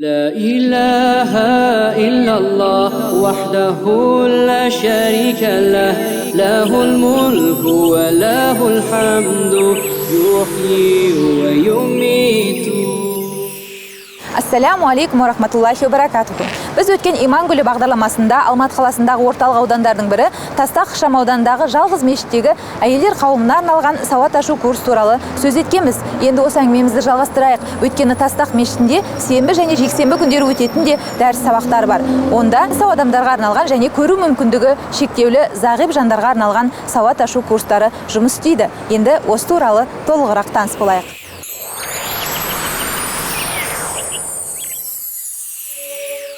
لا إله إلا الله وحده لا شريك له له الملك وله الحمد يحيي ويميت. Ассаляму алейкум ва рахматуллахи ва баракатуху. Біз өткен Иман гүлі бағдарламасында Алматы қаласындағы орталық аудандардың бірі Тастақ ықшам ауданындағы жалғыз мешіттегі әйелдер қауымына арналған сауат ашу курс туралы сөз еткенбіз. Енді осы әңгімемізді жалғастырайық. Өйткені Тастақ мешітінде сенбі және жексенбі күндері өтетін де дәріс сабақтары бар. Онда сау адамдарға арналған және көру мүмкіндігі шектеулі зағип жандарға арналған сауат ашу курстары жұмыс істейді. Енді осы туралы толығырақ таныс болайық.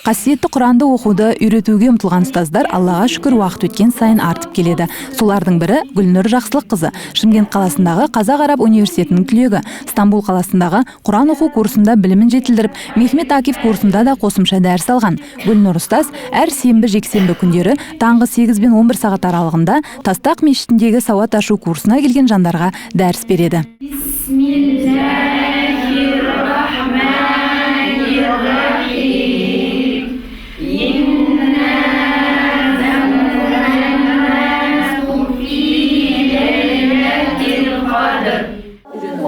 Қасиетті Құранды оқуды үйретуге ұмтылған ұстаздар Аллаға шүкір уақыт өткен сайын артып келеді. Солардың бірі Гүлнұр Жақсылыққызы, Шымкент қаласындағы Қазақ Араб университетінің түлегі. Стамбул қаласындағы Құран оқу курсында білімін жетілдіріп, Мехмет Акиф курсында да қосымша дәріс алған. Гүлнұр ұстаз әр сенбі жексенбі күндері таңғы 8 пен 11 сағат аралығында Тастақ мешітіндегі сауат ашу курсына келген жандарға дәріс береді.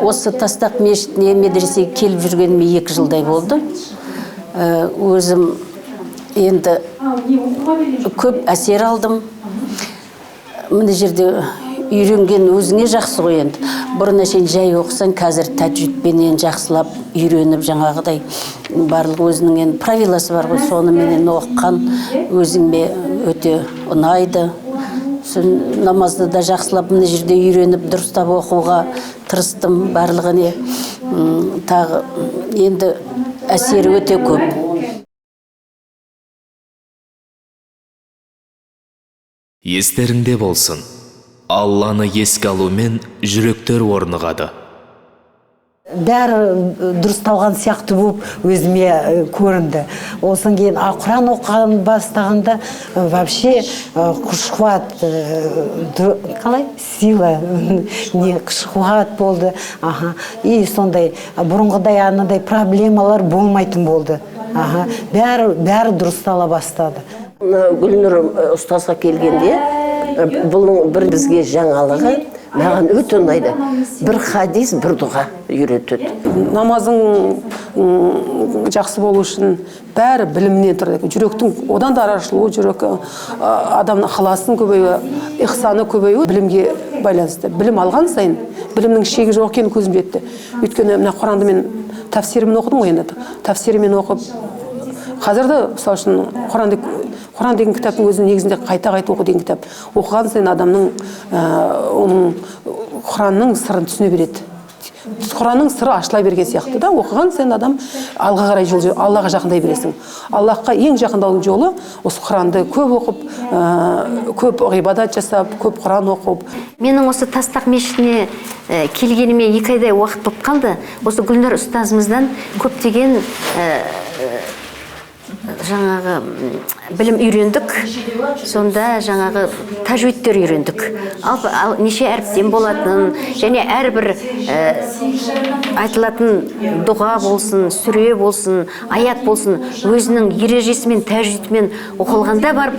Осы Тастақ мешітіне медресеге келіп жүргеніме 2 жылдай болды. Өзім енді көп әсер алдым. Мына жерде үйренген өзіңе жақсы ғой енді. Бұрын әшейін жай оқысан, қазір тәжвидпенен жақсылап үйреніп жаңағыдай барлық өзінің енді правиласы бар ғой, соныменен оқыған өзіме өте ұнайды. Намазды да жақсылап мына жерде үйреніп дұрыстап оқуға тырыстым, барлығыне тағы енді әсері өте көп. Естеріңде болсын, Алланы еске алумен жүректер орнығады. Бәрі дұрысталған сияқты болып өзіме көрінді. Осын кейін Құран оқыған бастағанда вообще күш-қуат, қалай? Сила, күш-қуат болды. И сондай бұрынғыдай анадай проблемалар болмайтын болды. Бәрі дұрыстала бастады. Гүлнұр ұстазға келгенде бұның бір бізге жаңалығы маған өте ұнайды. Бір хадис, бір дұға үйретеді. Намазың жақсы болу үшін бәрі білімнен тұрады. Жүректің одан да ашылуы, жүрек адамның ықыласының көбеюі, ихсаны көбеюі білімге байланысты. Білім алған сайын білімнің шегі жоқ екенін көзім жетті. Өйткені мына Құранды мен тәфсирімен оқыдым ғой енді. Тәфсирімен оқып қазірді, мысалы үшін Құран деген кітаптың өзінің негізінде қайта оқу деген кітап. Оқыған сайын адамның Құранның сырын түсіне береді. Құранның сыры ашыла берген сияқты да, оқыған сайын адам алға қарай Аллаға жақындай бересің. Аллахқа ең жақындаудың жолы осы Құранды көп оқып, көп ғибадат жасап, көп Құран оқып. Менің осы Тастақ мешітіне келгеніме 2 айдай уақыт болып қалды. Осы Гүлнұр ұстазымыздан көптеген жаңағы білім үйрендік, сонда жаңағы тәжвидтер үйрендік. Ал неше әріптен болатын, және әрбір айтылатын дұға болсын, сүре болсын, аят болсын, өзінің ережесімен, тәжвидімен оқылғанда барып,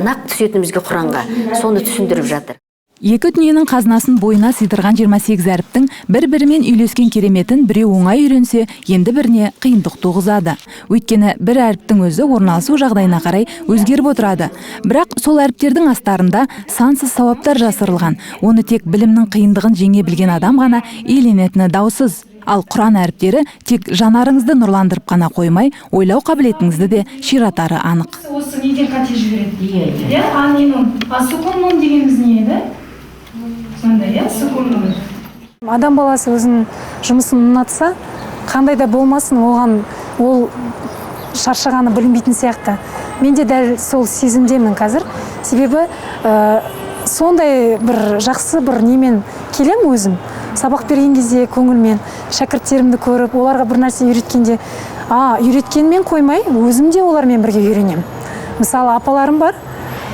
нақ түсетінімізге Құранға, соны түсіндіріп жатыр. Екі дүниенің қазынасын бойына сыйдырған 28 әріптің бір-бірімен үйлескен кереметін біреу оңай үйренсе, енді біріне қиындық туғызады. Өйткені бір әріптің өзі орналасу жағдайына қарай өзгеріп отырады. Бірақ сол әріптердің астарында сансыз сауаптар жасырылған. Оны тек білімнің қиындығын жеңе білген адам ғана иеленетіні даусыз. Ал Құран әріптері тек жанарыңызды нұрландырып қана қоймай, ойлау қабілетіңізді де ширатары анық. Осы неден қате жібереді? Асукун дегеніміз не еді? Адам баласы өзінің жұмысын ұнатса, қандай да болмасын, оған ол шаршағаны білінбейтін сияқты. Мен де дәл сол сезімдемін қазір. Себебі сондай бір жақсы бір немен келем өзім. Сабақ берген кезде көңілмен, шәкірттерімді көріп, оларға бір нәрсе үйреткенде, үйреткенмен қоймай, өзім де олармен бірге үйренем. Мысалы, апаларым бар,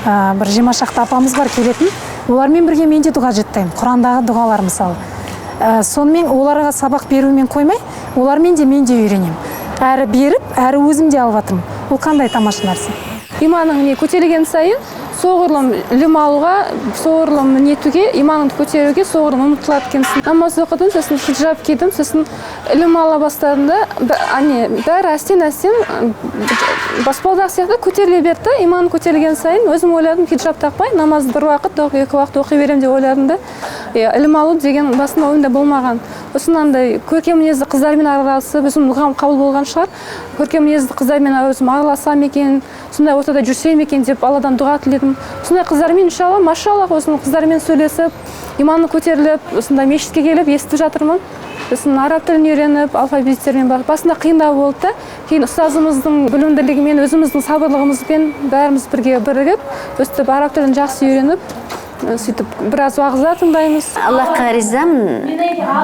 бір 20 шақты апамыз бар келетін. Олармен бірге мен де дұға жаттаймын. Құрандағы дұғалар мысалы. Сонымен оларға сабақ берумен қоймай, олармен де мен де үйренем. әрі беріп әрі өзім де алып жатырмын. Ол қандай тамаша нәрсе. Иманың не көтерілген сайын соғұрлым ілім алуға, соғұрлым нетуге, иманыңды көтеруге соғұрлым ұмтылады екенсің. Намаз оқыдым, сосын хиджаб кидім, сосын ілім ала бастадым да, бәрі әстен баспалдақ сияқты көтеріле берді. Иманым көтерілген сайын өзім ойладым, хиджаб тақпай, намазды бір уақыт, екі уақыт оқи беремін деп ойладым да. Ілім алу деген басында ойымда болмаған. Осынандай көркем мінезді қыздармен араласып, өзім ылғам қабыл болған шығар. Көркем мінезді қыздармен өзім араласам екен, сондай ортада жүрсем екен деп Алладан дұға тіледім. Сондай қыздармен иншалла, машалла, осының қыздармен сөйлесіп, иманы көтеріліп, осындай мешітке келіп естіп жатырмын. Сосын араб тілін үйреніп, алфавиттермен басында қиындау болды да, кейін ұстазымыздың білімділігімен, өзіміздің сабырлығымызбен бәріміз бірге бірігіп, өстіп араб тілін жақсы үйреніп, сөйтіп біраз уағыздар тыңдаймыз. Аллахқа ризамын.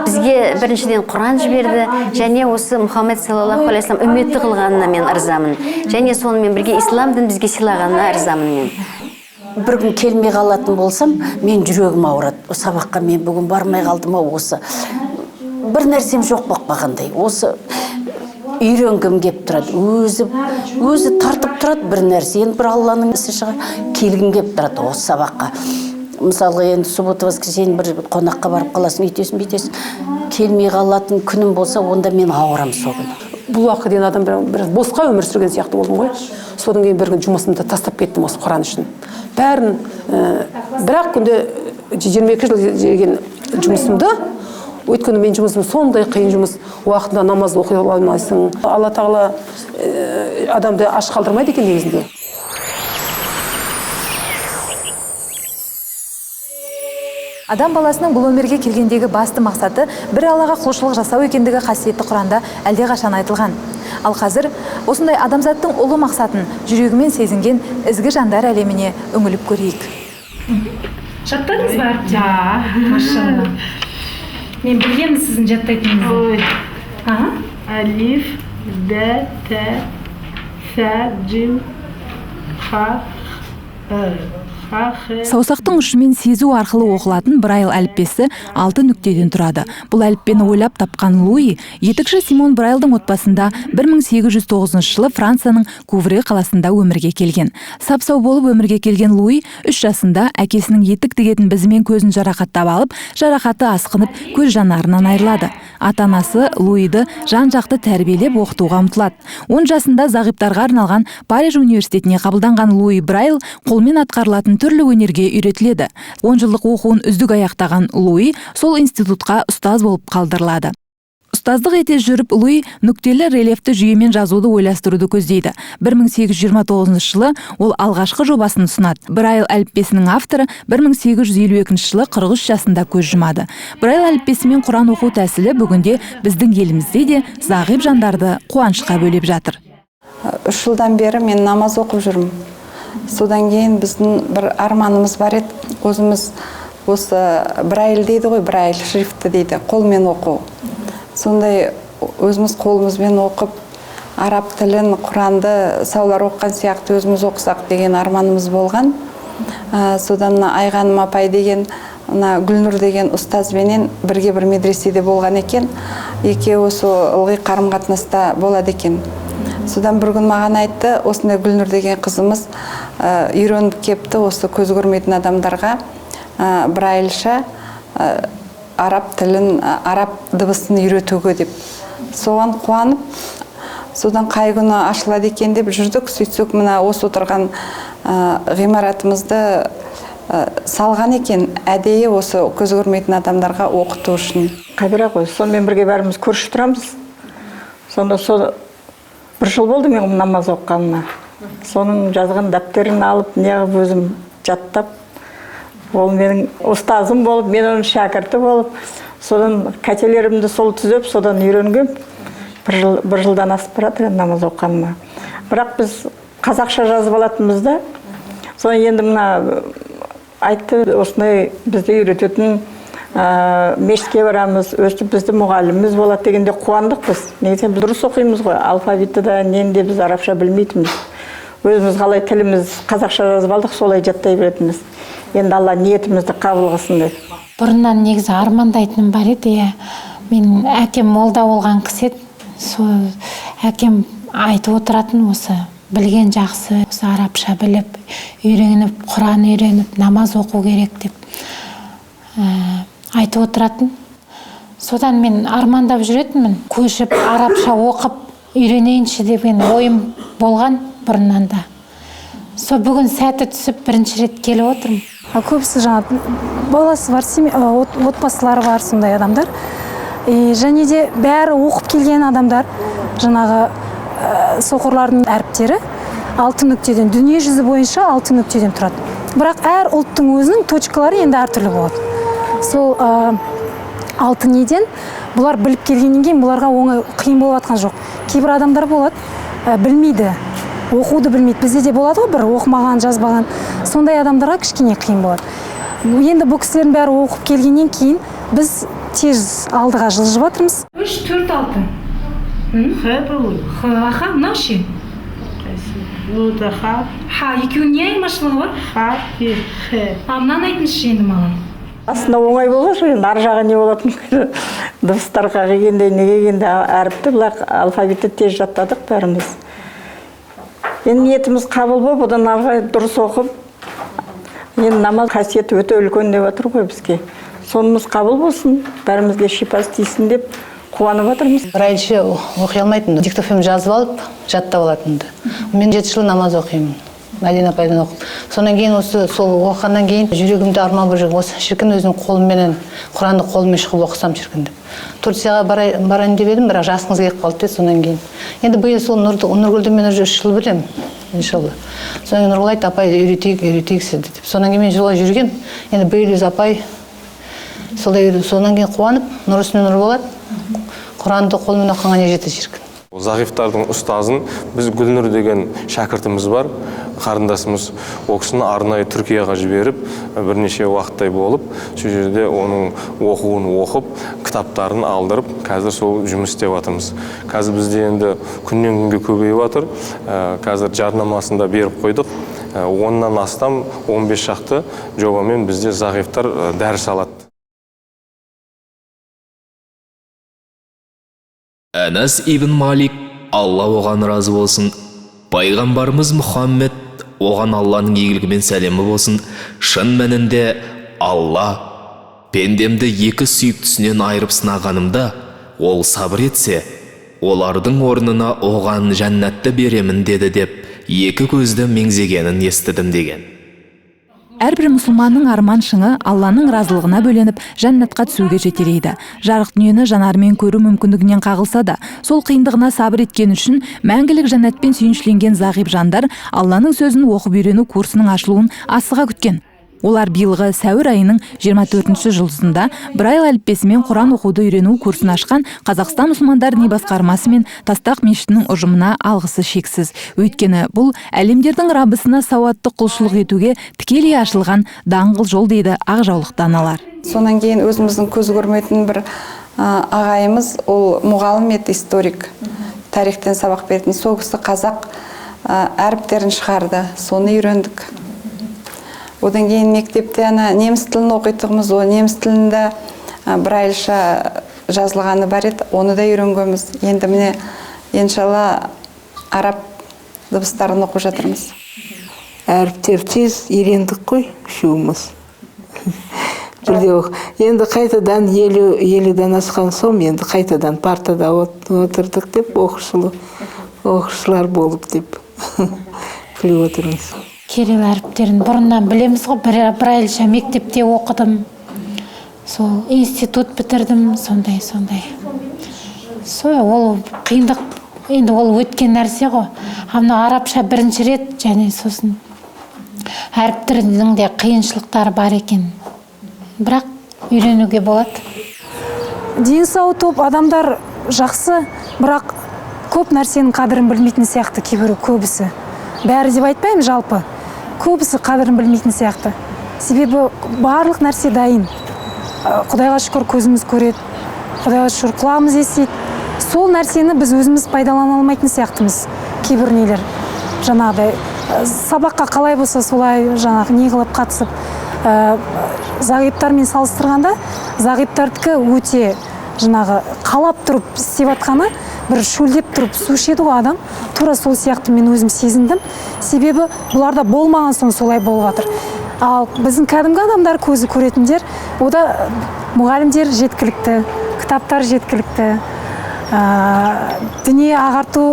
Бізге біріншіден Құран жіберді, және осы Мұхаммед саллаллаху алейхи вассалам үмметті қылғанына мен ырзамын. Және сонымен бірге ислам дін бізге сыйлағанына ырзамын мен. Бір күн келмей қалатын болсам, мен жүрегім ауырады. Сабаққа мен бүгін бармай қалдым осы. Бір нәрсем жоқ болып қалғандай. Осы үйренгім кеп тұрады. Өзі тартып тұрады бір нәрсе. Енді бір Алланың ісі шығар, келгім кеп тұрады осы сабаққа. Мысалға енді суббота воскресенье бір қонаққа барып қаласың, үйтесің, бүйтесің. Келмей қалатын күнім болса, онда мен ауырам сол күні. Бұл уақытқа дейін адам бір босқа өмір сүрген сияқты болдым ғой. Содан кейін бір күн жұмысымды тастап кеттім осы Құран үшін. Бәрін бір-ақ күнде 22 жыл деген жұмысымды, өйткені мен жұмысым сондай қиын жұмыс, уақытында намаз оқи алмайсың. Алла тағала адамды аш қалдырмайды екен негізінде. Адам баласының бұл өмірге келгендегі басты мақсаты бір Аллаға құлшылық жасау екендігі қасиетті Құранда әлдеқашан айтылған. Ал қазір осындай адамзаттың ұлы мақсатын жүрегімен сезінген ізгі жандар әлеміне үңіліп көрейік. Жаттадыңыз ба? Машалла. Мен білемін сіздің жаттайтыныңызды. Алиф, Б, Т, Ф, Джим, Х, Саусақтың ұшымен сезу арқылы оқылатын Braille әліппесі 6 нүктеден тұрады. Бұл әліппені ойлап тапқан Луи, етікші Симон Брайлдың отбасында 1809 жылы Францияның Кувре қаласында өмірге келген. Сап-сау болып өмірге келген Луи 3 жасында әкесінің етік тігетін бізімен көзін жарақаттап алып, жарақаты асқынып, көз жанарынан айырылады. Ата-анасы Луиді жан-жақты тәрбиелеп оқытуға ұмтылады. 10 жасында зағиптарға арналған Париж университетіне қабылданған Луи Braille қолмен атқарылатын түрлі өнерге үйретіледі. 10 жылдық оқуын үздік аяқтаған Луи сол институтқа ұстаз болып қалдырылады. Ұстаздық ете жүріп, Луи нүктелі рельефті жүйемен жазуды ойластыруды көздейді. 1829 жылы ол алғашқы жобасын ұсынады. Braille әліппесінің авторы 1852 жылы 43 жасында көз жұмады. Braille әліппесімен Құран оқу тәсілі бүгінде біздің елімізде де зағип жандарды қуанышқа бөлеп жатыр. 3 жылдан бері мен намаз оқып жүрмін. Содан кейін біздің бір арманымыз бар еді. Өзіміз осы Braille дейді ғой, Braille шрифті дейді, қолмен оқу. Сондай өзіміз қолымызбен оқып, араб тілін, Құранды саулар оққан сияқты өзіміз оқысақ деген арманымыз болған. Содан Айғаным апай деген, Гүлнұр деген ұстазбенен бірге бір медреседе болған екен. Екеуі осы ылғи қарым-қатынаста болады екен. Содан бір күн маған айтты, осындай Гүлнұр деген қызымыз үйреніп кепті осы көз көрмейтін адамдарға Брайльша араб тілін, араб дыбысын үйретуге деп. Соған қуанып, содан қай күні ашылады екен деп жүрдік. Сөйтсек, мына осы отырған ғимаратымызды салған екен, әдейі осы көз көрмейтін адамдарға оқыту үшін. Қадира ғой, сонымен бірге бәріміз көрші тұрамыз. Сонда бір жыл болды мен намаз оққанына. Соның жазған дәптерін алып, неғып өзім жаттап, ол менің ұстазым болып, мен оның шәкірті болып, содан кәтелерімді сол түзеп, содан үйренгем. Бір жылдан асып барады намаз оққаныма. Бірақ біз қазақша жазып алатынбыз да. Содан енді мына айтты, осындай бізді үйрететін мешітке барамыз, өстіп бізді мұғаліміміз болады дегенде қуандық біз. Негізі біз дұрыс оқимыз ғой, алфавитті да, ненде біз арабша білмейтінбіз. Өзіміз қалай тіліміз қазақша жазып алдық, солай жаттай беретінбіз. Енді Алла ниетімізді қабыл қылсын деп. Бұрыннан негізі армандайтыным бар еді. Мен әкем молда болған кісі еді. әкем айтып отыратын осы білген жақсы, осы арабша біліп, үйреніп, Құран үйреніп, намаз оқу керек деп айтып отыратын. Содан мен армандап жүретінмін, көшіп, арабша оқып, үйренейінші деген ойым болған бұрыннан да. Со бүгін сәті түсіп бірінші рет келіп отырмын. Көбісі жаңа баласы бар, отбасылары бар сондай адамдар. Және де бәрі оқып келген адамдар, жаңағы соқырлардың әріптері 6 нүктеден, дүние жүзі бойынша 6 нүктеден тұрады. Бірақ әр ұлттың өзінің точкалары енді әртүрлі болады. Сол 6 неден бұлар біліп келгеннен кейін бұларға оңай қиын болып жатқан жоқ. Кейбір адамдар болады, білмейді, оқуды білмейді. Бізде де болады ғой, бір оқымаған, жазбаған. Сондай адамдарға кішкене қиын болады. Енді бұл кісілердің бәрі оқып келгеннен кейін біз тез алдыға жылжып жатырмыз. 3, 4, 6. Ха, мынау ше? Ха, екеуінің не айырмашылығы бар? Ха, мынаны айтыңызшы енді маған. Аслында оңай болғанша, енді ар жағы не болатын дыбыстарға келгенде, не келгенде әріпті, бірақ алфавитті тез жаттадық бәріміз. Енді ниетіміз қабыл болып, одан арға дұрыс оқып, енді намаз қасиеті өте үлкен деп жатыр ғой бізге. Сонымыз қабыл болсын, бәрімізге шипас тисін деп қуанып жатырмыз. Бірайше оқи алмайтынды, диктофон жазып алып, жаттап алатынды. Мен 7 жыл намаз оқимын. Мәдина апайдан оқып. Сонан кейін осы сол оқығаннан кейін жүрегімде арман болып жүрген осы шіркін өзінің қолымменен Құранды қолыммен шығып оқысам шіркін деп. Турцияға барайын деп едім, бірақ жасыңыз келіп қалды сонан кейін. Енді биыл сол Нұргүлді мен уже 3 жыл білемін, иншалла. Сонан кейін Нұргүл айтты, апай үйретейік сізді деп. Сонан кейін мен жолға жүргем. Енді биыл апай солай сонан кейін қуанып, нұр үстіне нұр болады. Құранды қолмен оқыған ежеті шіркін. Зағифтардың ұстазын біз Гүлнұр деген шәкіртіміз бар, қарындасымыз. Ол кісіні арнайы Түркияға жіберіп, бірнеше уақыттай болып, сол жерде оның оқуын оқып, кітаптарын алдырып, қазір сол жұмыс істеп жатырмыз. Қазір бізде енді күннен күнге көбейіп жатыр. Қазір жарнамасында беріп қойдық. 10-нан астам 15 шақты жобамен бізде зағифтар дәріс алады. Әнәс ибн Малик, Алла оған разы болсын, пайғамбарымыз Мұхаммед, оған Алланың игілігімен сәлемі болсын, шын мәнінде Алла пендемді 2 сүйіктісінен айырып сынағанымда, ол сабыр етсе, олардың орнына оған жәннатты беремін деді деп, 2 көзді меңзегенін естідім деген. Әрбір мұсылманның арман шыңы Алланың разылығына бөленіп, жәннатқа түсуге жетелейді. Жарық дүниені жанарымен көру мүмкіндігінен қағылса да, сол қиындығына сабыр еткен үшін мәңгілік жәннатпен сүйіншіленген зағип жандар Алланың сөзін оқып үйрену курсының ашылуын асыға күткен. Олар биылғы сәуір айының 24-ші жұлдызында Брайль әліппесімен Құран оқуды үйрену курсын ашқан Қазақстан мұсылмандар діни басқармасы мен Тастақ мешітінің ұжымына алғысы шексіз. Өйткені бұл әлемдердің Раббысына сауатты құлшылық етуге тікелей ашылған даңғыл жол дейді ақжаулықты аналар. Сонан кейін өзіміздің көз көрмейтін бір ағайымыз, ол мұғалім еді, историк, тарихтен сабақ беретін. Сол кісі қазақ әріптерін шығарды, соны үйрендік. Одан кейін мектепте неміс тілін оқитығымыз, о неміс тілінде брайльша жазылғаны бар еді, оны да үйренгенбіз. Енді міне иншалла араб дыбыстарын оқып жатырмыз. Әріптер тез үйрендік қой, үшеуміз. Енді қайтадан 50-ден асқан соң, енді қайтадан партада отырдық деп, оқушылар болып деп күліп отырмыз. Кирилл әріптерін бұрыннан білеміз ғой, брайльша мектепте оқыдым. Сол институт бітірдім, сондай. Ол қиындық, енді ол өткен нәрсе ғой. Амна арабша бірінші рет, және сосын әріптердің де қиыншылықтары бар екен. Бірақ үйренуге болады. Дені сау топ адамдар жақсы, бірақ көп нәрсенің қадірін білмейтін сияқты кейбірі көбісі. Бәрі деп айтпаймын, жалпы. Көбісі қадірін білмейтін сияқты. Себебі барлық нәрсе дайын. Құдайға шүкір көзіміз көреді, Құдайға шүкір құлағымыз естиді. Сол нәрсені біз өзіміз пайдалана алмайтын сияқтымыз. Кейбір нелер жаңағыдай сабаққа қалай болса солай жаңағы не қылып қатысып, зағиптармен салыстырғанда зағиптардікі өте жаңағы қалап тұрып істеп жатқаны бір шөлдеп тұрып су ішеді ғой адам, тура сол сияқты мен өзім сезіндім. Себебі бұларда болмаған соң солай болып жатыр. Ал біздің кәдімгі адамдар, көзі көретіндер, ода мұғалімдер жеткілікті, кітаптар жеткілікті, діни ағарту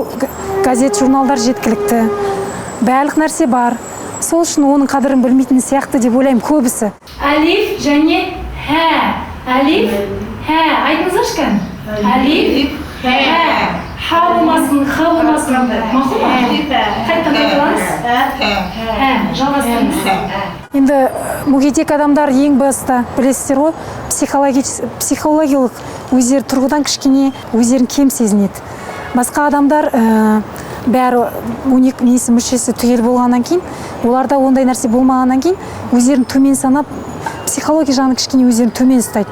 газет, журналдар жеткілікті, барлық нәрсе бар. Сол үшін оның қадірін білмейтін сияқты деп ойлаймын көбісі. Алиф және хә. Алиф, хә. Айтыңыздаршы кән. Алиф, хә. Ха болмасын, ха болмасын. Мақұл ма? Қайттан қайталаңыз. Хә. Жалғастырыңыз. Енді мүгедек адамдар ең баста білесіздер ғой, психологиялық өздері тұрғыдан кішкене өздерін кем сезінеді. Басқа адамдар бәрі мүшесі түгел болғаннан кейін, оларда ондай нәрсе болмағаннан кейін өздерін төмен санап, психология жағынан кішкене өздерін төмен ұстайды.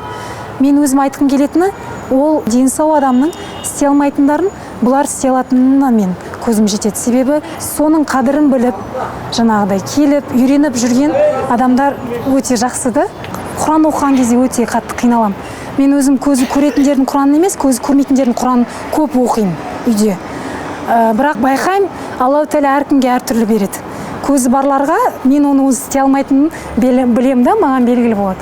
Мен өзім айтқым келетіні, ол дені сау адамның істей алмайтындарын бұлар істей алатынына мен көзім жетеді. Себебі соның қадірін біліп, жаңағыдай келіп, үйреніп жүрген адамдар өте жақсыды. Құран оқыған кезде өте қатты қиналам. Мен өзім көзі көретіндердің Құранын емес, көзі көрмейтіндердің Құранын көп оқимын үйде. Бірақ байқаймын, Аллах Тағала әркімге әртүрлі береді. Көзі барларға мен оны өзі істей алмайтынын білемін да, маған белгілі болады.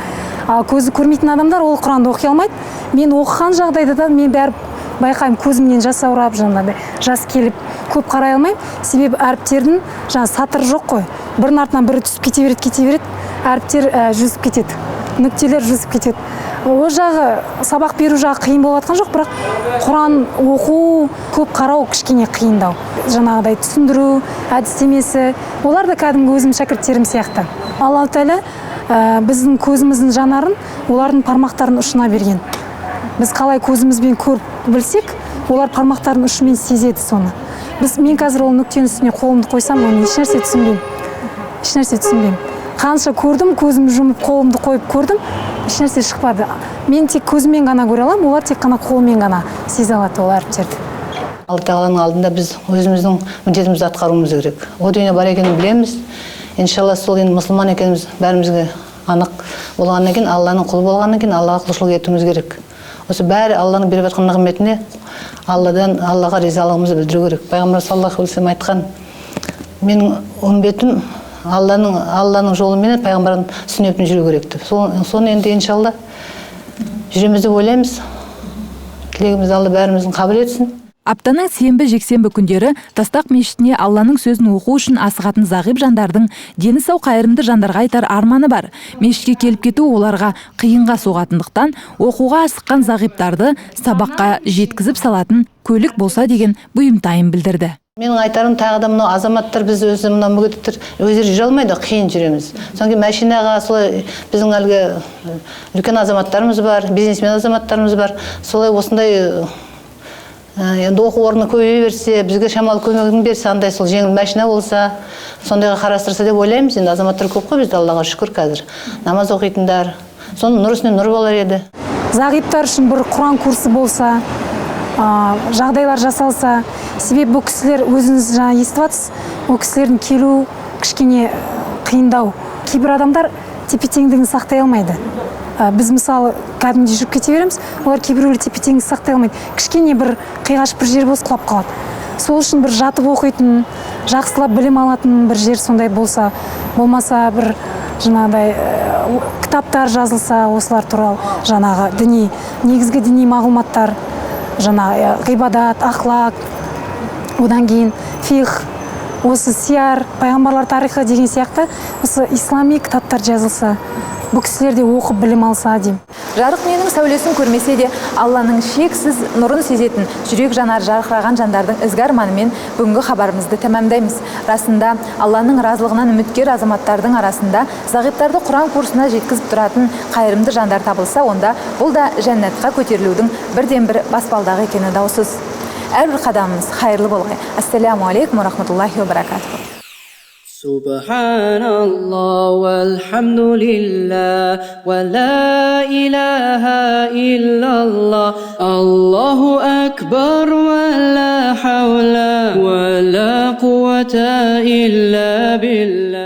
Ал көзі көрмейтін адамдар ол Құранды оқи алмайды. Мен оқыған жағдайда да мен бәрі байқаймын, көзімнен жас аурап, жаңағыдай жас келіп көп қарай алмаймын. Себебі әріптердің сатыры жоқ қой. Бірінің артынан бірі түсіп кете береді, әріптер жүзіп кетеді, нүктелер жүзіп кетеді. Ол жағы сабақ беру жағы қиын болып жатқан жоқ, бірақ Құран оқу, көп қарау кішкене қиындау. Жаңағыдай түсіндіру, әдістемесі, олар да кәдімгі өзім шәкірттерім сияқты. Алла Тағала біздің көзіміздің жанарын олардың пармақтарының ұшына берген. Біз қалай көзімізбен көріп білсек, олар пармақтарының ұшымен сезеді соны. Мен қазір ол нүктенің үстіне қолымды қойсам, оны ешнәрсе түсінбеймін. Қанша көрдім, көзімді жұмып, қолымды қойып көрдім, ешнәрсе шықпады. Мен тек көзіммен ғана көре аламын, олар тек қана қолымен ғана сезе алады ол әріптерді. Алла Тағаланың алдында біз өзіміздің міндетімізді атқаруымыз керек. О дүние бар екенін білеміз. Иншалла сол енді мұсылман екеніміз бәрімізге анық болғаннан кейін, Алланың құлы болғаннан кейін Аллаға құлшылық етуіміз керек. Осы бәрі Алланың беріп жатқан нығметіне Аллаға ризалығымызды білдіру керек. Пайғамбар саллаллаху алейхи вассалам айтқан, менің үмбетім Алланың жолыменен пайғамбардың сүннетімен жүру керек деп. Соны енді иншалла жүреміз деп ойлаймыз. Тілегімізді Алла бәріміздің қабыл етсін. Аптаның сенбі жексенбі күндері Тастақ мешітіне Алланың сөзін оқу үшін асығатын зағип жандардың дені сау қайырымды жандарға айтар арманы бар. Мешітке келіп кету оларға қиынға соғатындықтан оқуға асыққан зағиптарды сабаққа жеткізіп салатын көлік болса деген бұйымтайын білдірді. Менің айтарым тағы да мынау азаматтар, біз өзі мынау мүгедектер өздері жүре алмайды, қиын жүреміз. Содан кейін машинаға солай біздің әлгі үлкен азаматтарымыз бар, бизнесмен азаматтарымыз бар. Солай осындай енді оқу орны көбейе берсе, бізге шамалы көмегін берсе, андай сол жеңіл машина болса, сондайға қарастырса деп ойлаймыз. Енді азаматтар көп қой бізде, Аллаға шүкір қазір. Намаз оқитындар. Соның нұр үстіне нұр болар еді. Зағиптар үшін бір Құран курсы болса, жағдайлар жасалса, себебі бұл кісілер өзіңіз жаңа естіп жатсыз, ол кісілердің келу кішкене қиындау. Кейбір адамдар тепе-теңдігін сақтай алмайды. Біз мысалы кәдімгідей жүріп кете береміз, олар кейбіреулер тепе-теңдігін сақтай алмайды. Кішкене бір қиғаш бір жер болса құлап қалады. Сол үшін бір жатып оқитын, жақсылап білім алатын бір жер сондай болса, болмаса бір жаңағыдай кітаптар жазылса осылар туралы, жаңағы негізгі діни мағлұматтар, жаңағы ғибадат, ахлақ, одан кейін фих, осы сияр, пайғамбарлар тарихы деген сияқты осы ислами кітаптар жазылса, бұл кісілер де оқып білім алса деймін. Жарық менің сәулесін көрмесе де, Алланың шексіз нұрын сезетін жүрек жанар жарқыраған жандардың ізгі арманымен бүгінгі хабарымызды тәмамдаймыз. Расында Алланың разылығынан үміткер азаматтардың арасында зағиптарды Құран курсына жеткізіп тұратын қайырымды жандар табылса, онда бұл да жәннатқа көтерілудің бірден-бір баспалдағы екені даусыз. Әрбір қадамымыз қайырлы болғай. Ассаламу алейкум ва рахматуллахи ва баракатуху. Subhanallah walhamdulillah wa la ilaha illallah Allahu akbar wa la hawla wa la quwwata illa billah.